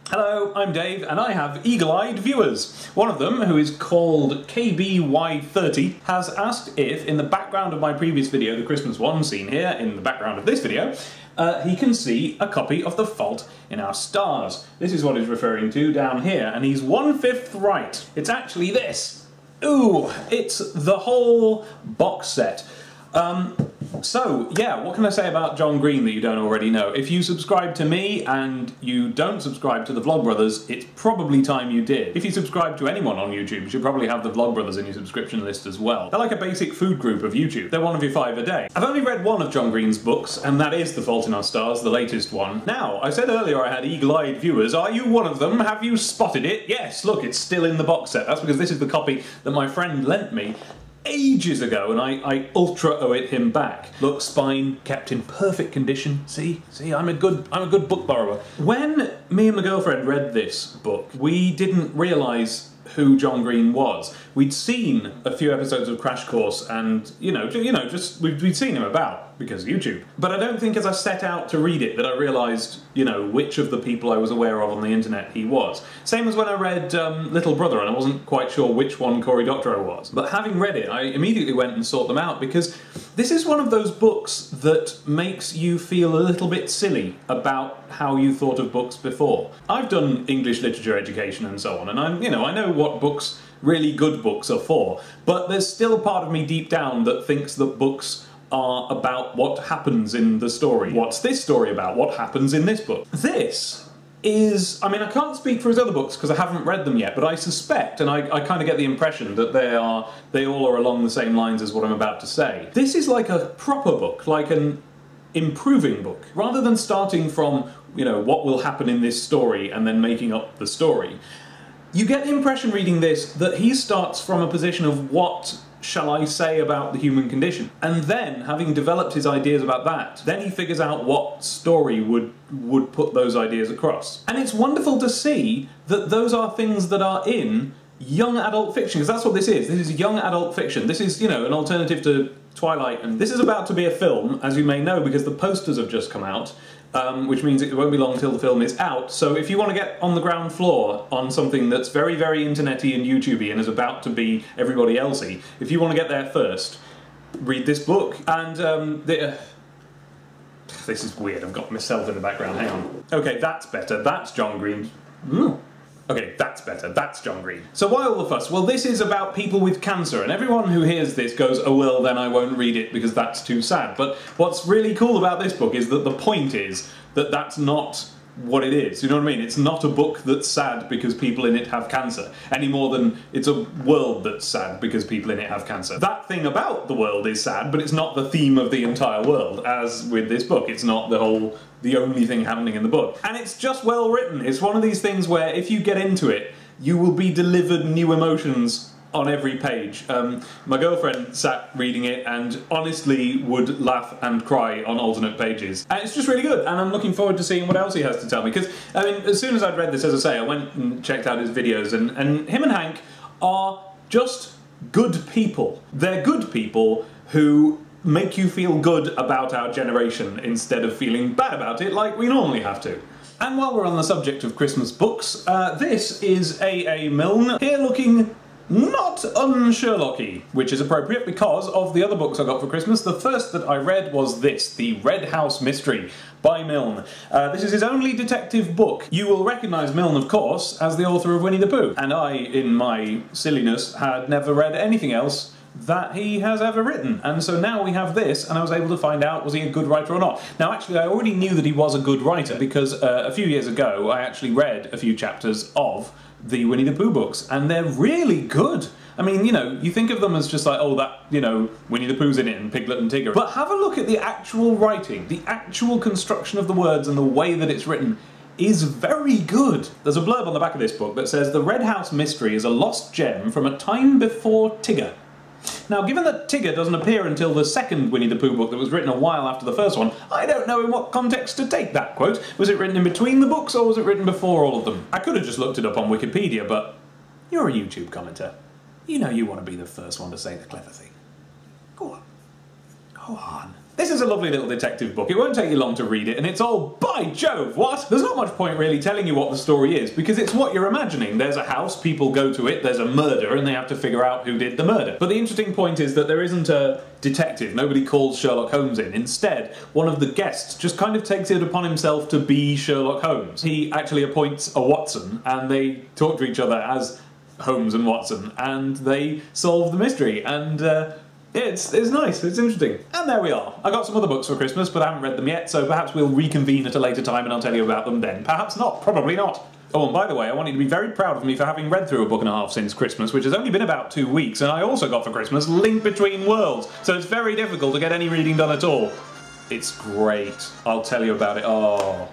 Hello, I'm Dave, and I have eagle-eyed viewers. One of them, who is called KBY30, has asked if, in the background of my previous video, the Christmas one seen here, in the background of this video, he can see a copy of The Fault in Our Stars. This is what he's referring to down here, and he's 1/5 right. It's actually this. Ooh, it's the whole box set. So, yeah, what can I say about John Green that you don't already know? If you subscribe to me and you don't subscribe to the Vlogbrothers, it's probably time you did. If you subscribe to anyone on YouTube, you should probably have the Vlogbrothers in your subscription list as well. They're like a basic food group of YouTube. They're one of your 5 a day. I've only read one of John Green's books, and that is The Fault in Our Stars, the latest one. Now, I said earlier I had eagle-eyed viewers. Are you one of them? Have you spotted it? Yes, look, it's still in the box set. That's because this is the copy that my friend lent me ages ago, and I ultra owe it him back. Look, spine kept in perfect condition. See, I'm a good book borrower. When me and my girlfriend read this book, we didn't realise who John Green was. We'd seen a few episodes of Crash Course, and we'd seen him about because of YouTube. But I don't think as I set out to read it that I realised, which of the people I was aware of on the internet he was. Same as when I read Little Brother, and I wasn't quite sure which one Cory Doctorow was. But having read it, I immediately went and sought them out, because this is one of those books that makes you feel a little bit silly about how you thought of books before. I've done English literature education and so on, and I know what books, really good books, are for, but there's still a part of me deep down that thinks that books are about what happens in the story. What's this story about? What happens in this book? This is, I can't speak for his other books because I haven't read them yet, but I suspect, and I kind of get the impression that they all are along the same lines as what I'm about to say. This is like a proper book, like an improving book. Rather than starting from, what will happen in this story and then making up the story, you get the impression reading this that he starts from a position of what shall I say about the human condition? And then, having developed his ideas about that, then he figures out what story would put those ideas across. And it's wonderful to see that those are things that are in young adult fiction, because that's what this is. This is young adult fiction. This is, an alternative to Twilight, and this is about to be a film, as you may know, because the posters have just come out. Which means it won't be long till the film is out. So if you want to get on the ground floor on something that's very, very internety and YouTubey and is about to be everybody elsey, if you want to get there first, read this book. And this is weird, I've got myself in the background, hang on. Okay, that's better, that's John Green. Ooh. Okay, that's better, that's John Green. So why all the fuss? Well, this is about people with cancer, and everyone who hears this goes, oh well, then I won't read it because that's too sad. But what's really cool about this book is that the point is that that's not what it is, you know what I mean? It's not a book that's sad because people in it have cancer, any more than it's a world that's sad because people in it have cancer. That thing about the world is sad, but it's not the theme of the entire world, as with this book. It's not the only thing happening in the book. And it's just well written. It's one of these things where if you get into it, you will be delivered new emotions on every page. My girlfriend sat reading it and honestly would laugh and cry on alternate pages. And it's just really good, and I'm looking forward to seeing what else he has to tell me, because, as soon as I'd read this, as I say, I went and checked out his videos, and him and Hank are just good people. They're good people who make you feel good about our generation instead of feeling bad about it like we normally have to. And while we're on the subject of Christmas books, this is A.A. Milne, here looking not un-Sherlocky, which is appropriate because of the other books I got for Christmas. The first that I read was this, The Red House Mystery by Milne. This is his only detective book. You will recognise Milne, of course, as the author of Winnie the Pooh, and I, in my silliness, had never read anything else that he has ever written, and so now we have this, and I was able to find out was he a good writer or not. Now actually I already knew that he was a good writer because a few years ago I actually read a few chapters of the Winnie the Pooh books, and they're really good. You think of them as just like, oh, that, Winnie the Pooh's in it and Piglet and Tigger, but have a look at the actual writing, the actual construction of the words and the way that it's written is very good. There's a blurb on the back of this book that says, "The Red House Mystery is a lost gem from a time before Tigger." Now, given that Tigger doesn't appear until the second Winnie the Pooh book that was written a while after the first one, I don't know in what context to take that quote. Was it written in between the books, or was it written before all of them? I could have just looked it up on Wikipedia, but you're a YouTube commenter. You know you want to be the first one to say the clever thing. Go on. Go on. This is a lovely little detective book. It won't take you long to read it, and it's all, by Jove, what? There's not much point really telling you what the story is, because it's what you're imagining. There's a house, people go to it, there's a murder, and they have to figure out who did the murder. But the interesting point is that there isn't a detective. Nobody calls Sherlock Holmes in. Instead, one of the guests just kind of takes it upon himself to be Sherlock Holmes. He actually appoints a Watson, and they talk to each other as Holmes and Watson, and they solve the mystery, and it's nice, it's interesting. And there we are. I got some other books for Christmas, but I haven't read them yet, so perhaps we'll reconvene at a later time and I'll tell you about them then. Perhaps not, probably not. Oh, and by the way, I want you to be very proud of me for having read through a book and a half since Christmas, which has only been about 2 weeks, and I also got for Christmas Link Between Worlds, so it's very difficult to get any reading done at all. It's great. I'll tell you about it. Oh.